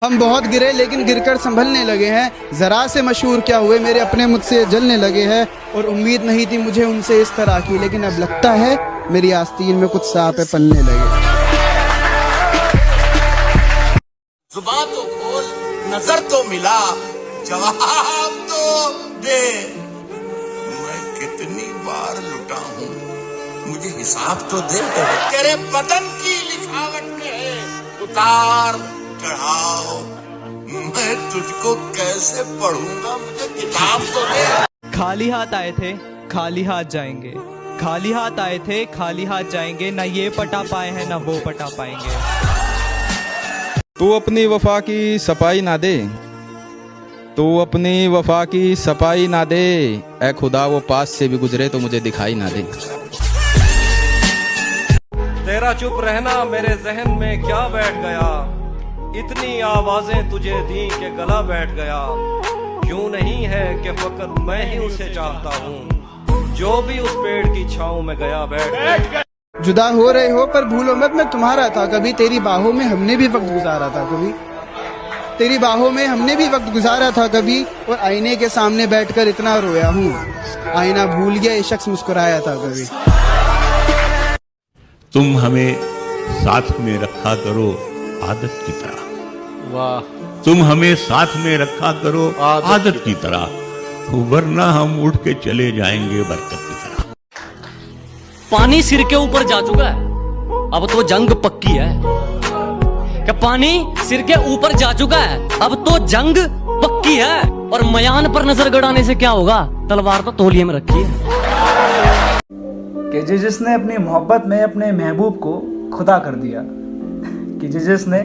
हम बहुत गिरे लेकिन गिरकर संभलने लगे हैं, जरा से मशहूर क्या हुए मेरे अपने मुझसे जलने लगे हैं। और उम्मीद नहीं थी मुझे उनसे इस तरह की, लेकिन अब लगता है मेरी आस्तीन में कुछ सांप पलने लगे। जुबान तो खोल, नजर तो मिला, जवाब तो दे। मैं कितनी बार लुटा हूँ, मुझे हिसाब तो दे। तेरे बदन की लिखावट में है उतार चढ़ाओ, मैं तुझको कैसे पढ़ूंगा, मुझे किताब तो दे। खाली हाथ आए थे खाली हाथ जाएंगे, खाली हाथ आए थे खाली हाथ जाएंगे, ना ये पटा पाए हैं ना वो पटा पाएंगे। तू अपनी वफा की सफाई ना दे, तू अपनी वफा की सफाई ना दे, ऐ खुदा वो पास से भी गुजरे तो मुझे दिखाई ना दे। तेरा चुप रहना मेरे जहन में क्या बैठ गया, इतनी आवाजें तुझे दी के गला बैठ गया। यूं नहीं है कि फकत मैं ही उसे चाहता हूँ, जो भी उस पेड़ की छांव में गया बैठ गया। जुदा हो रहे हो पर भूलो मत मैं तुम्हारा था कभी, तेरी बाहों में हमने भी वक्त गुजारा था कभी, तेरी बाहों में हमने भी वक्त गुजारा था कभी। और आईने के सामने बैठकर इतना रोया हूँ, आईना भूल गया ये शख्स मुस्कुराया था कभी। तुम हमें साथ में रखा करो आदत की तरह, वाह। तुम हमें साथ में रखा करो आदत की तरह, वरना हम उठ के चले जाएंगे बरकत की तरह। पानी सिर के ऊपर जा चुका है, अब तो जंग पक्की है। क्या पानी सिर के ऊपर जा चुका है, अब तो जंग पक्की है। और मयान पर नजर गड़ाने से क्या होगा, तलवार तो तौलिए में रखी है। कि जिसने अपनी मोहब्बत में अपने महबूब को खुदा कर दिया, कि जिसने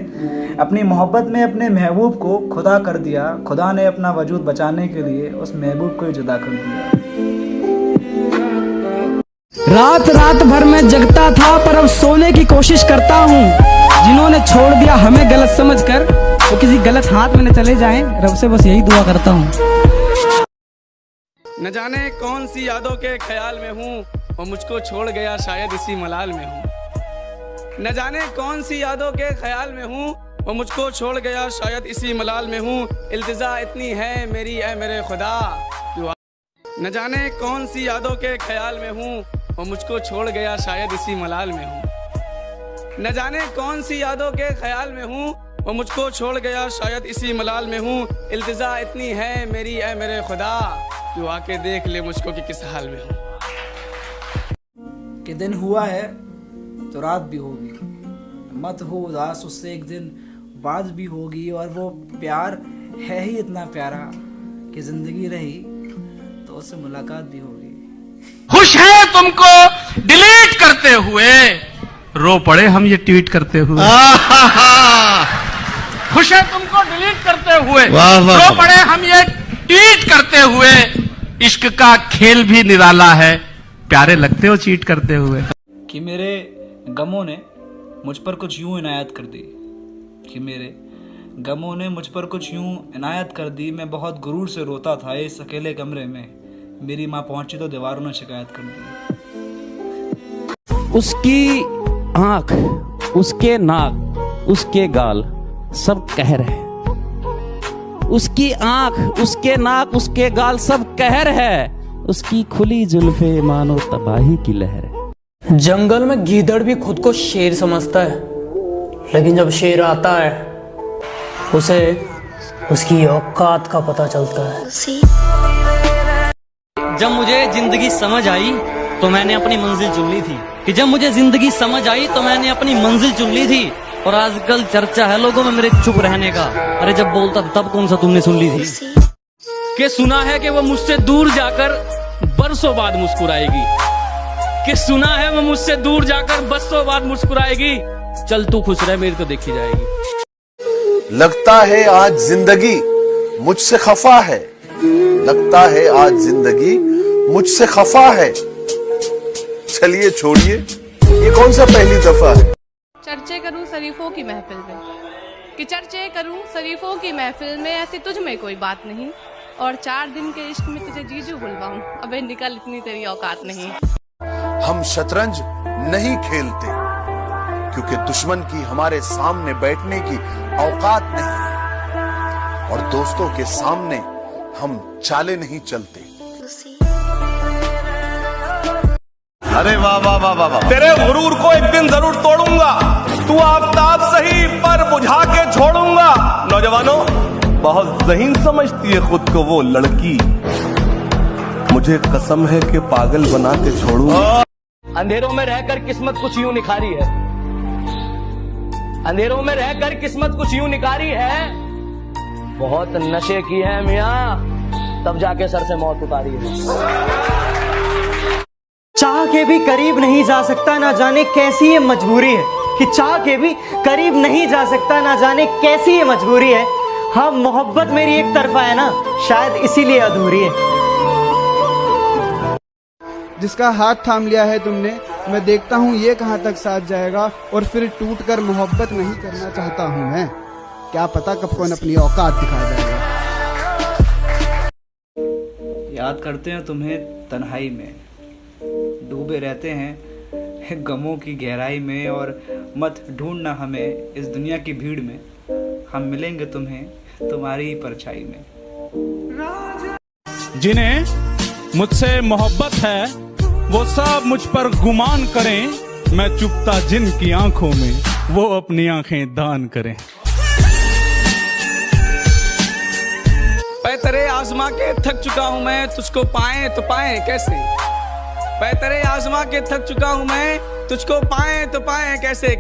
अपनी मोहब्बत में अपने महबूब को खुदा कर दिया, खुदा ने अपना वजूद बचाने के लिए उस महबूब को ही जुदा कर दिया। रात रात भर मैं जगता था पर अब सोने की कोशिश करता हूँ। जिन्होंने छोड़ दिया हमें गलत समझकर, वो किसी गलत हाथ में न चले जाएं, रब से बस यही दुआ करता हूँ। न जाने कौन सी यादों के ख्याल में हूँ, वो मुझको छोड़ गया शायद इसी मलाल में हूँ। न जाने कौन सी यादों के ख्याल में हूँ, वो मुझको छोड़ गया शायद इसी मलाल में हूँ। इल्तिजा इतनी है मेरी ऐ मेरे खुदा, न जाने कौन सी यादों के ख्याल में हूँ, वो मुझको छोड़ गया शायद इसी मलाल में हूँ। न जाने कौन सी यादों के ख्याल में हूँ, वो मुझको छोड़ गया शायद इसी मलाल में हूँ। इल्तिजा इतनी है मेरी ऐ मेरे खुदा, तू आके देख ले मुझको कि किस हाल में हूँ। कि दिन हुआ है तो रात भी होगी, मत हो उदास, उससे एक दिन बाद भी होगी। और वो प्यार है ही इतना प्यारा कि जिंदगी रही तो उससे मुलाकात भी होगी। खुश है तुमको डिलीट करते हुए, रो पड़े हम ये ट्वीट करते हुए। खुश है तुमको डिलीट करते हुए, रो पड़े हम ये ट्वीट करते हुए। इश्क का खेल भी निराला है, प्यारे लगते हो चीट करते हुए। कि मेरे गमों ने मुझ पर कुछ यूं इनायत कर दी, कि मेरे गमों ने मुझ पर कुछ यूं इनायत कर दी। मैं बहुत गुरूर से रोता था इस अकेले कमरे में, मेरी माँ पहुंची तो दीवारों ने शिकायत कर दी। उसकी आंख, उसके नाक, उसके गाल सब कहर है। उसकी आंख, उसके नाक, उसके गाल सब कहर है। उसकी खुली जुल्फे मानो तबाही की लहर है। जंगल में गीदड़ भी खुद को शेर समझता है, लेकिन जब शेर आता है उसे उसकी औकात का पता चलता है। जब मुझे जिंदगी समझ आई तो मैंने अपनी मंजिल चुन ली थी, कि जब मुझे जिंदगी समझ आई तो मैंने अपनी मंजिल चुन ली थी। और आजकल चर्चा है लोगों में मेरे चुप रहने का, अरे जब बोलता था तब कौन सा तुमने सुन ली थी। कि सुना है कि वो मुझसे दूर जाकर बरसों बाद मुस्कुराएगी, कि सुना है वो मुझसे दूर जाकर बरसों बाद मुस्कुराएगी। चल तू खुश रह, मेरी तो देखी जाएगी। लगता है आज जिंदगी मुझसे खफा है, लगता है आज जिंदगी मुझसे खफा है। चलिए छोड़िए, ये कौन सा पहली दफा है। चर्चे करूं शरीफों की महफिल में, कि चर्चे करूं शरीफों की महफिल में, ऐसी तुझ में कोई बात नहीं। और 4 दिन के इश्क में तुझे जीजू बुलवाऊं, अबे निकल इतनी तेरी औकात नहीं। हम शतरंज नहीं खेलते क्योंकि दुश्मन की हमारे सामने बैठने की औकात नहीं है। और दोस्तों के सामने हम चाले नहीं चलते। अरे वाह वाह वाह वाह वाह, तेरे गुरूर को एक दिन जरूर तोड़ूंगा। तू आफताब सही पर बुझा के छोड़ूंगा। नौजवानों, बहुत ज़हीन समझती है खुद को वो लड़की, मुझे कसम है कि पागल बना के छोड़ूंगा। अंधेरों में रहकर किस्मत कुछ यूं निखारी है, अंधेरों में रहकर किस्मत कुछ यूं निखारी है। बहुत नशे की है मियाँ, तब जाके सर से मौत उतारी है। चाह के भी करीब नहीं जा सकता, ना जाने कैसी ये मजबूरी है कि चाह के भी करीब नहीं जा सकता, ना जाने कैसी ये मजबूरी है। हाँ, मोहब्बत मेरी एक तरफा है ना, शायद इसीलिए अधूरी है। जिसका हाथ थाम लिया है तुमने, मैं देखता हूँ ये कहाँ तक साथ जाएगा, और फिर टूट कर मोहब्बत नहीं करना चाहता हूँ मैं। क्या पता कब कौन अपनी औकात दिखा जाएगा। याद करते हैं तुम्हें तन्हाई में, डूबे रहते हैं गमों की गहराई में, और मत ढूंढना हमें इस दुनिया की भीड़ में, हम मिलेंगे तुम्हें तुम्हारी ही परछाई में। जिन्हें मुझसे मोहब्बत है वो सब मुझ पर गुमान करें, मैं चुपता जिनकी आंखों में वो अपनी आंखें दान करें। तेरे आजमा के थक चुका हूँ मैं, तुझको पाए तो पाए कैसे। तेरे आजमा के थक चुका हूँ मैं, तुझको पाए तो पाए कैसे।